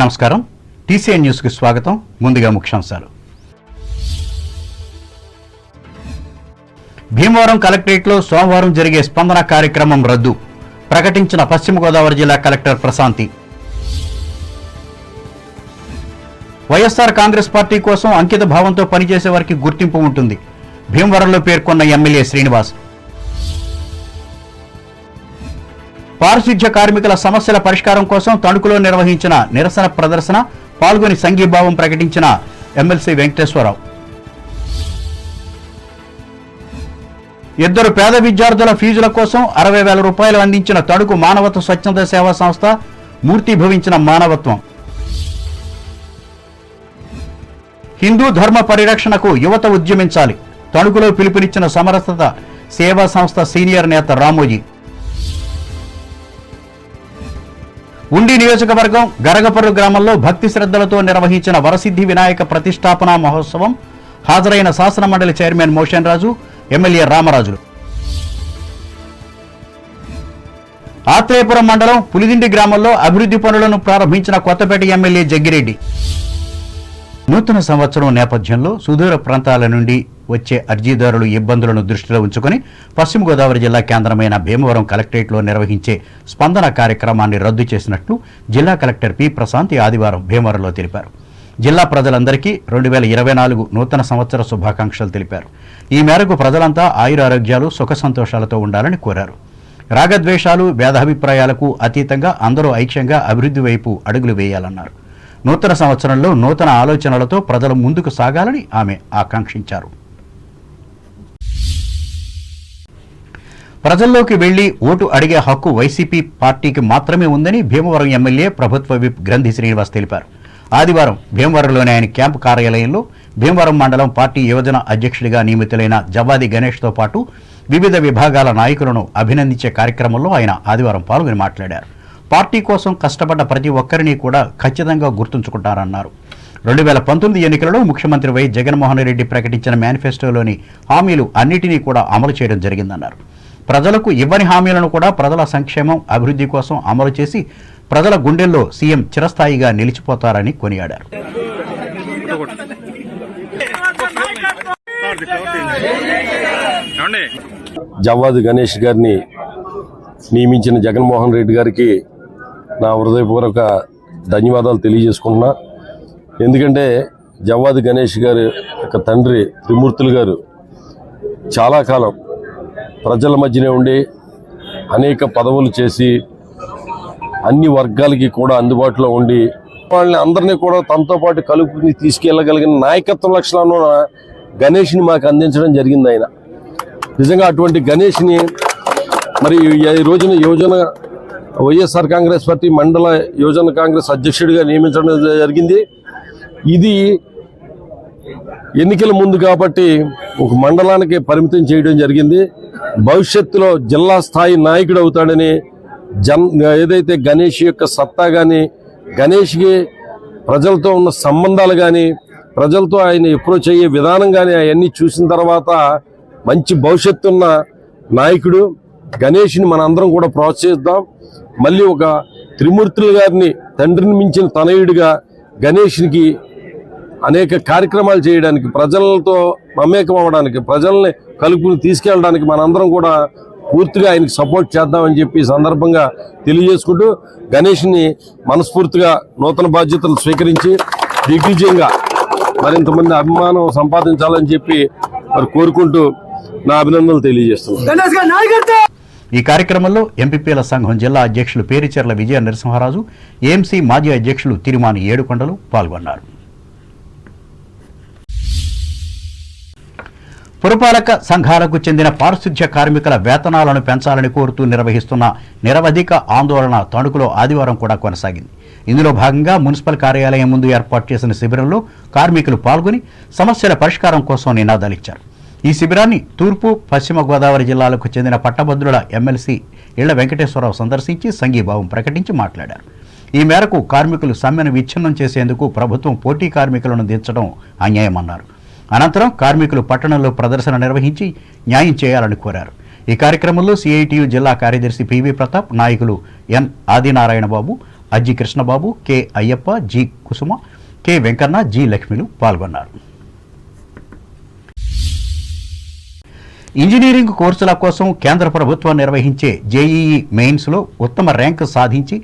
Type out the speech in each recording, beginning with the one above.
నమస్కారం. TCN news కి స్వాగతం. ముందుగా ముఖ్యాంశాలు. భీమవరం కలెక్టరేట్లో సోమవారం జరిగే స్పందన కార్యక్రమం రద్దు ప్రకటించిన పశ్చిమ గోదావరి జిల్లా కలెక్టర్ ప్రశాంతి. వైఎస్ఆర్ కాంగ్రెస్ పార్టీ కోసం అంకిత భావంతో పనిచేసే వారికి గుర్తింపు ఉంటుంది భీమవరంలో పేర్కొన్న ఎమ్మెల్యే శ్రీనివాస్. పారిశుధ్య కార్మికుల సమస్యల పరిష్కారం కోసం తణుకులో నిర్వహించిన నిరసన ప్రదర్శన పాల్గొని సంఘీభావం ప్రకటించిన ఎమ్మెల్సీ వెంకటేశ్వరరావు. ఇద్దరు పేద విద్యార్థుల ఫీజుల కోసం 60,000 రూపాయలు అందించిన తణుకు మానవత్వ స్వచ్ఛంద సేవా సంస్థ మూర్తిభవించిన మానవత్వం. హిందూ ధర్మ పరిరక్షణకు యువత ఉద్యమించాలి తణుకులో పిలుపునిచ్చిన సమరసత సేవా సంస్థ సీనియర్ నేత రామోజీ. ఉండి నియోజకవర్గం గరగపర్రు గ్రామంలో భక్తి శ్రద్ధలతో నిర్వహించిన వరసిద్ధి వినాయక ప్రతిష్టాపన మహోత్సవం హాజరైన శాసన మండలి చైర్మన్ మోషన్ రాజు, ఎమ్మెల్యే రామరాజులు. ఆత్రేయపురం మండలం పులిదిండి గ్రామంలో అభివృద్ధి పనులను ప్రారంభించిన కొత్తపేట ఎమ్మెల్యే జగ్గిరెడ్డి. నూతన సంవత్సరం నేపథ్యంలో సుదూర ప్రాంతాల నుండి వచ్చే అర్జీదారులు ఇబ్బందులను దృష్టిలో ఉంచుకుని పశ్చిమ గోదావరి జిల్లా కేంద్రమైన భీమవరం కలెక్టరేట్లో నిర్వహించే స్పందన కార్యక్రమాన్ని రద్దు చేసినట్లు జిల్లా కలెక్టర్ పి ప్రశాంతి ఆదివారం భీమవరంలో తెలిపారు. జిల్లా ప్రజలందరికీ 2024 నూతన సంవత్సర శుభాకాంక్షలు తెలిపారు. ఈ మేరకు ప్రజలంతా ఆయురారోగ్యాలు సుఖ సంతోషాలతో ఉండాలని కోరారు. రాగద్వేషాలు భేదాభిప్రాయాలకు అతీతంగా అందరూ ఐక్యంగా అభివృద్ధి వైపు అడుగులు వేయాలన్నారు. నూతన సంవత్సరంలో నూతన ఆలోచనలతో ప్రజలు ముందుకు సాగాలని ఆమె ఆకాంక్షించారు. ప్రజల్లోకి వెళ్లి ఓటు అడిగే హక్కు వైసీపీ పార్టీకి మాత్రమే ఉందని భీమవరం ఎమ్మెల్యే ప్రభుత్వ విప్ గ్రంథి శ్రీనివాస్ తెలిపారు. ఆదివారం భీమవరంలోని ఆయన క్యాంపు కార్యాలయంలో భీమవరం మండలం పార్టీ యువజన అధ్యక్షుడిగా నియమితులైన జవ్వాది గణేష్తో పాటు వివిధ విభాగాల నాయకులను అభినందించే కార్యక్రమంలో ఆయన ఆదివారం పాల్గొని మాట్లాడారు. పార్టీ కోసం కష్టపడ్డ ప్రతి ఒక్కరిని కూడా ఖచ్చితంగా గుర్తుంచుకుంటారన్నారు. 2019 ఎన్నికలలో ముఖ్యమంత్రి వై జగన్మోహన్ రెడ్డి ప్రకటించిన మేనిఫెస్టోలోని హామీలు అన్నిటినీ కూడా అమలు చేయడం జరిగిందన్నారు. ప్రజలకు ఇవ్వని హామీలను కూడా ప్రజల సంక్షేమం అభివృద్ధి కోసం అమలు చేసి ప్రజల గుండెల్లో సీఎం చిరస్థాయిగా నిలిచిపోతారని కొనియాడారు. జవ్వాది గణేష్ గారిని నియమించిన జగన్మోహన్ రెడ్డి గారికి నా హృదయపూర్వక ధన్యవాదాలు తెలియజేసుకుంటున్నా. ఎందుకంటే జవ్వాది గణేష్ గారి యొక్క తండ్రి త్రిమూర్తులు గారు చాలా కాలం ప్రజల మధ్యనే ఉండి అనేక పదవులు చేసి అన్ని వర్గాలకి కూడా అందుబాటులో ఉండి వాళ్ళని అందరినీ కూడా తనతో పాటు కలుపుని తీసుకెళ్లగలిగిన నాయకత్వ లక్షణాలను గణేష్ని మాకు అందించడం జరిగింది. ఆయన నిజంగా అటువంటి గణేష్ని మరి ఈ రోజున యువజన వైఎస్ఆర్ కాంగ్రెస్ పార్టీ మండల యువజన కాంగ్రెస్ అధ్యక్షుడిగా నియమించడం జరిగింది. ఇది ఎన్నికల ముందు కాబట్టి ఒక మండలానికి పరిమితం చేయడం జరిగింది. భవిష్యత్తులో జిల్లా స్థాయి నాయకుడు అవుతాడని ఏదైతే గణేష్ యొక్క సత్తా కానీ గణేష్కి ప్రజలతో ఉన్న సంబంధాలు కానీ ప్రజలతో ఆయన అప్రోచ్ అయ్యే విధానం కానీ అవన్నీ చూసిన తర్వాత మంచి భవిష్యత్తున్న నాయకుడు గణేష్ని మనందరం కూడా ప్రోత్సహిద్దాం. మళ్ళీ ఒక త్రిమూర్తులు గారిని తండ్రిని మించిన తనయుడిగా గణేష్కి అనేక కార్యక్రమాలు చేయడానికి ప్రజలతో మమేకం అవ్వడానికి ప్రజల్ని కలుపుని తీసుకెళ్ళడానికి మనందరం కూడా పూర్తిగా ఆయనకి సపోర్ట్ చేద్దామని చెప్పి సందర్భంగా తెలియజేసుకుంటూ గణేష్ని మనస్ఫూర్తిగా నూతన బాధ్యతలు స్వీకరించి దిగ్విజయంగా మరింతమంది అభిమానం సంపాదించాలని చెప్పి మరి కోరుకుంటూ నా అభినందనలు తెలియజేస్తున్నాను. ఈ కార్యక్రమంలో ఎంపీపీల సంఘం జిల్లా అధ్యక్షులు పేరిచెర్ల విజయ నరసింహరాజు, ఏఎంసీ మాజీ అధ్యక్షులు తిరుమాని ఏడుకొండలు పాల్గొన్నారు. పురపాలక సంఘాలకు చెందిన పారిశుధ్య కార్మికుల వేతనాలను పెంచాలని కోరుతూ నిర్వహిస్తున్న నిరవధిక ఆందోళన తణుకులో ఆదివారం కూడా కొనసాగింది. ఇందులో భాగంగా మున్సిపల్ కార్యాలయం ముందు ఏర్పాటు చేసిన శిబిరంలో కార్మికులు పాల్గొని సమస్యల పరిష్కారం కోసం నినాదాలిచ్చారు. ఈ శిబిరాన్ని తూర్పు పశ్చిమ గోదావరి జిల్లాలకు చెందిన పట్టభద్రుల ఎమ్మెల్సీ ఇళ్ల వెంకటేశ్వరరావు సందర్శించి సంఘీభావం ప్రకటించి మాట్లాడారు. ఈ మేరకు కార్మికులు సమ్మెను విచ్ఛిన్నం చేసేందుకు ప్రభుత్వం పోటీ కార్మికులను దించడం అన్యాయమన్నారు. అనంతరం కార్మికులు పట్టణంలో ప్రదర్శన నిర్వహించి న్యాయం చేయాలని కోరారు. ఈ కార్యక్రమంలో సిఐటియు జిల్లా కార్యదర్శి పివి ప్రతాప్, నాయకులు ఎన్ ఆదినారాయణ బాబు, అజ్జి కృష్ణబాబు, కె అయ్యప్ప, జి కుసుమ, కె వెంకన్న, జి లక్ష్మిలు పాల్గొన్నారు. ఇంజనీరింగ్ కోర్సుల కోసం కేంద్ర ప్రభుత్వం నిర్వహించే జేఈఈ మెయిన్స్లో ఉత్తమ ర్యాంకు సాధించి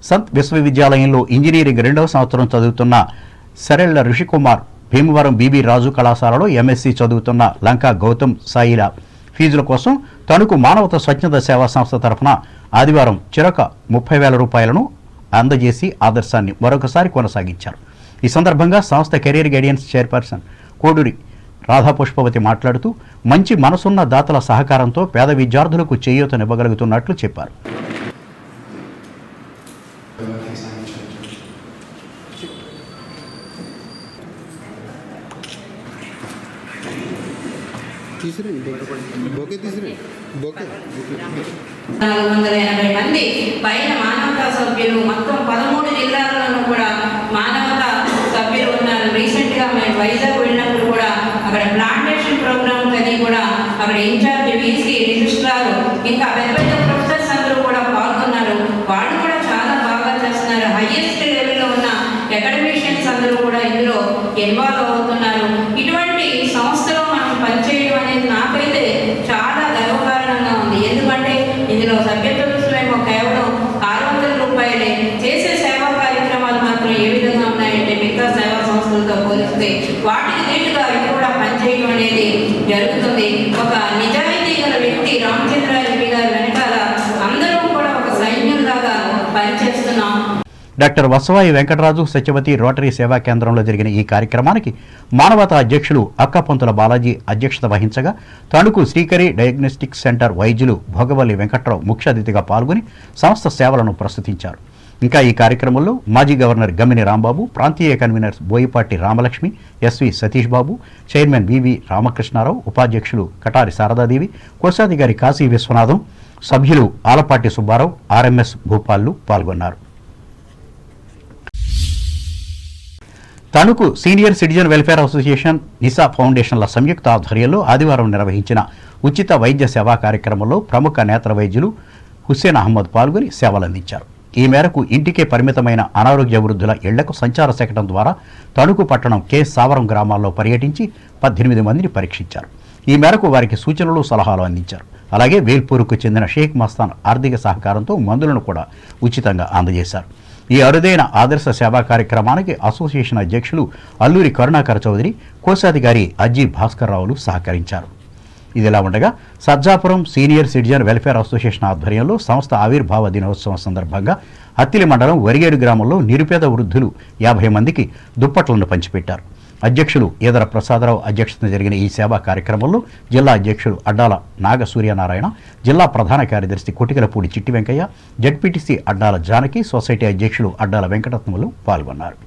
సంత్ విశ్వవిద్యాలయంలో ఇంజనీరింగ్ 2వ సంవత్సరం చదువుతున్న సరెళ్ల ఋషికుమార్, భీమవరం బీబీ రాజు కళాశాలలో ఎంఎస్సీ చదువుతున్న లంకా గౌతమ్ సాయిల ఫీజుల కోసం తణుకు మానవత స్వచ్ఛంద సేవా సంస్థ తరఫున ఆదివారం చిరక 30,000 రూపాయలను అందజేసి ఆదర్శాన్ని మరొకసారి కొనసాగించారు. ఈ సందర్భంగా సంస్థ కెరీర్ గైడెన్స్ చైర్పర్సన్ కోడూరి రాధాపుష్పవతి మాట్లాడుతూ మంచి మనసున్న దాతల సహకారంతో పేద విద్యార్థులకు చేయూతనివ్వగలుగుతున్నట్లు చెప్పారు. మంది పైన మానవతా సభ్యులు మొత్తం 13 జిల్లాలను కూడా మానవతా సభ్యులు ఉన్నారు. రీసెంట్ గా మేము వైజాగ్ వెళ్ళినప్పుడు కూడా అక్కడ ప్లాంటేషన్ ప్రోగ్రామ్ అని కూడా అక్కడ ఇన్ఛార్జ్ వీసీ రిజిస్ట్రార్ ఇంకా పెద్ద పెద్ద ప్రొఫెసర్స్ అందరూ కూడా పాల్గొన్నారు. వాళ్ళు కూడా చాలా బాగా చేస్తున్నారు. హైయెస్ట్ లెవెల్లో ఉన్న అకాడమిషియన్స్ అందరూ కూడా ఇందులో ఇన్వాల్వ్ అవుతున్నారు. ఇటువంటి సంస్థలో మనం పనిచేయడం అనేది నాకైతే చాలా గర్వకారణంగా ఉంది. ఎందుకంటే ఇందులో సభ్యత్వ రుసుమేమో కేవలం 600 రూపాయలే. చేసే సేవా కార్యక్రమాలు మాత్రం ఏ విధంగా ఉన్నాయంటే మిగతా సేవా సంస్థలతో పోలిస్తే వాటికి దీటుగా ఇది కూడా పనిచేయడం అనేది జరుగుతుంది. ఒక నిజాయితీ గల వ్యక్తి రామచంద్రారెడ్డి గారి వెనకాల అందరూ కూడా ఒక సైన్యంలాగా పనిచేస్తున్నాం. డాక్టర్ వసవాయి వెంకటరాజు సత్యవతి రోటరీ సేవా కేంద్రంలో జరిగిన ఈ కార్యక్రమానికి మానవతా అధ్యక్షులు అక్కపొంతుల బాలాజీ అధ్యక్షత వహించగా తణుకు శ్రీకరి డయాగ్నోస్టిక్ సెంటర్ వైద్యులు భోగవల్లి వెంకట్రావు ముఖ్య అతిథిగా పాల్గొని సంస్థ సేవలను ప్రస్తుతించారు. ఇంకా ఈ కార్యక్రమంలో మాజీ గవర్నర్ గమ్మిని రాంబాబు, ప్రాంతీయ conveners Boyapati Ramalakshmi, SV Satish Babu, chairman వివి రామకృష్ణారావు, ఉపాధ్యక్షులు కటారి శారదాదేవి, కోశాధికారి కాశీ విశ్వనాథం, సభ్యులు ఆలపాటి సుబ్బారావు, ఆర్ఎంఎస్ భూపాల్లు పాల్గొన్నారు. Tanuku senior citizen welfare association, Nisa ఫౌండేషన్ల సంయుక్త ఆధ్వర్యంలో ఆదివారం నిర్వహించిన ఉచిత వైద్య సేవా కార్యక్రమంలో ప్రముఖ నేత్ర వైద్యులు హుస్సేన్ అహ్మద్ పాల్గొని సేవలందించారు. ఈ మేరకు ఇంటికే పరిమితమైన అనారోగ్య వృద్ధుల ఇళ్లకు సంచార శకటం ద్వారా తణుకు పట్టణం కె సావరం గ్రామాల్లో పర్యటించి 18 మందిని పరీక్షించారు. ఈ మేరకు వారికి సూచనలు, సలహాలు అందించారు. అలాగే వేల్పూరుకు చెందిన షేక్ మస్తాన్ ఆర్థిక సహకారంతో మందులను కూడా ఉచితంగా అందజేశారు. ఈ అరుదైన ఆదర్శ సేవా కార్యక్రమానికి అసోసియేషన్ అధ్యక్షులు అల్లూరి కరుణాకర్ చౌదరి, కోశాధికారి అజ్జి భాస్కర్ రావులు సహకరించారు. ఇదిలా ఉండగా Sajjapuram senior citizen welfare association ఆధ్వర్యంలో సంస్థ ఆవిర్భావ దినోత్సవం సందర్భంగా అత్తిలి మండలం వరిగేడు గ్రామంలో నిరుపేద వృద్ధులు 50 మందికి దుప్పట్లను పంచిపెట్టారు. అధ్యక్షులు ఈదర ప్రసాదరావు అధ్యక్షతన జరిగిన ఈ సేవా కార్యక్రమంలో జిల్లా అధ్యక్షులు అడ్డాల నాగ సూర్యనారాయణ, జిల్లా ప్రధాన కార్యదర్శి కొటికలపూడి చిట్టి వెంకయ్య, జడ్పీటీసీ అడ్డాల జానకి, సొసైటీ అధ్యక్షులు అడ్డాల వెంకటరత్నములు పాల్గొన్నారు.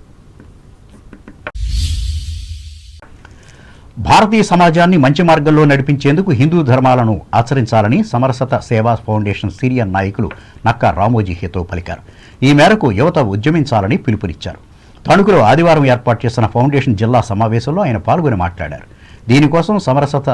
భారతీయ సమాజాన్ని మంచి మార్గంలో నడిపించేందుకు హిందూ ధర్మాలను ఆచరించాలని సమరసత సేవా ఫౌండేషన్ సీనియర్ నాయకులు నక్కా రామోజీ హితవు పలికారు. ఈ మేరకు యువత ఉద్యమించాలని పిలుపునిచ్చారు. తణుకులో ఆదివారం ఏర్పాటు చేసిన ఫౌండేషన్ జిల్లా సమావేశంలో ఆయన పాల్గొని మాట్లాడారు. దీనికోసం సమరసత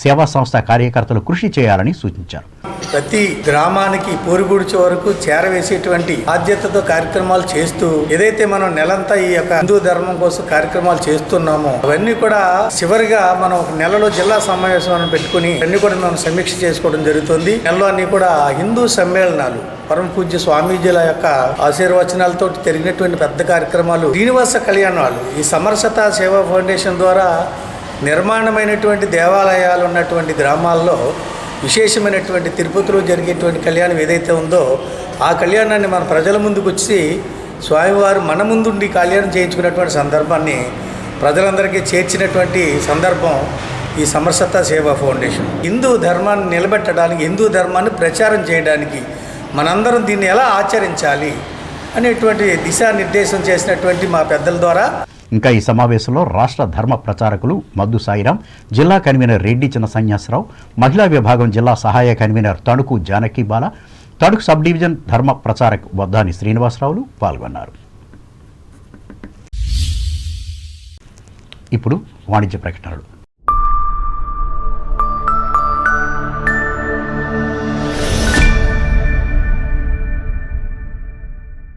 సేవా సంస్థ కార్యకర్తలు కృషి చేయాలని సూచించారు. ప్రతి గ్రామానికి పూరుగుడిచే వరకు చేరవేసేటువంటి బాధ్యతతో కార్యక్రమాలు చేస్తూ ఏదైతే మనం నెలంతా ఈ యొక్క హిందూ ధర్మం కోసం కార్యక్రమాలు చేస్తున్నామో అవన్నీ కూడా చివరిగా మనం ఒక నెలలో జిల్లా సమావేశం పెట్టుకుని అన్ని కూడా మనం సమీక్ష చేసుకోవడం జరుగుతుంది. నెలలో అన్ని కూడా హిందూ సమ్మేళనాలు, పరమ పూజ్య స్వామీజీల యొక్క ఆశీర్వచనాలతో జరిగినటువంటి పెద్ద కార్యక్రమాలు, శ్రీనివాస కళ్యాణాలు, ఈ సమరసత సేవా ఫౌండేషన్ ద్వారా నిర్మాణమైనటువంటి దేవాలయాలు ఉన్నటువంటి గ్రామాల్లో విశేషమైనటువంటి తిరుపతిలో జరిగేటువంటి కళ్యాణం ఏదైతే ఉందో ఆ కళ్యాణాన్ని మన ప్రజల ముందుకు వచ్చి స్వామివారు మన ముందుండి కళ్యాణం చేయించుకున్నటువంటి సందర్భాన్ని ప్రజలందరికీ చేర్చినటువంటి సందర్భం ఈ సమరసత సేవా ఫౌండేషన్. హిందూ ధర్మాన్ని నిలబెట్టడానికి, హిందూ ధర్మాన్ని ప్రచారం చేయడానికి మనందరం దీన్ని ఎలా ఆచరించాలి అనేటువంటి దిశానిర్దేశం చేసినటువంటి మా పెద్దల ద్వారా. ఇంకా ఈ సమావేశంలో రాష్ట్ర ధర్మ ప్రచారకులు మద్దు సాయిరాం, జిల్లా కన్వీనర్ రెడ్డి చిన్న సన్యాసరావు, మహిళా విభాగం జిల్లా సహాయ కన్వీనర్ తణుకు జానకి బాల, తణుకు సబ్ డివిజన్ ధర్మ ప్రచారక్ వద్దాని శ్రీనివాసరావులు పాల్గొన్నారు. ఇప్పుడు వాణిజ్య ప్రకటనలు.